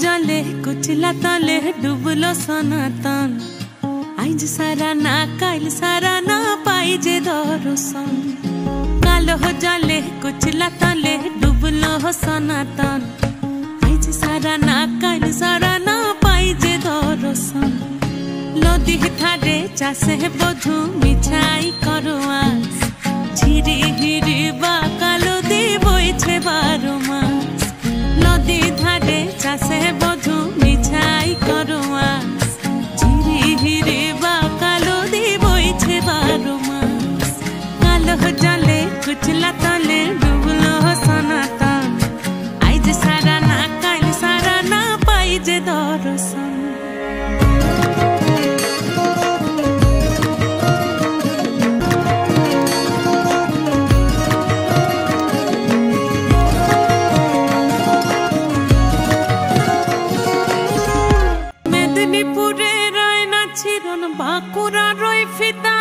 जले कुचला तले डुबलो सनातन आइज सारा ना काल सारा ना पाइजे दर्शन कालो जले कुचला तले डुबलो सनातन आइज सारा ना काल सारा ना पाइजे दर्शन नदी थारे चासे बधु मिठाई करवा झिरी हिरी बा कालो दी बइछे 12 मास नदी धारे चासे बधु मिठाई करवा झिरी हिरी बा कालो दी बइछे 12 मास कालो जले कुचला तले डुबलो सनातन आइज सारा ना काल सारा ना पाइजे दर्शन बाकुरा रोई फिता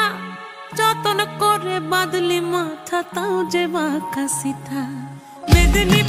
जतन करे बादली माथा ताऊ जे बाका सीता मेदिनी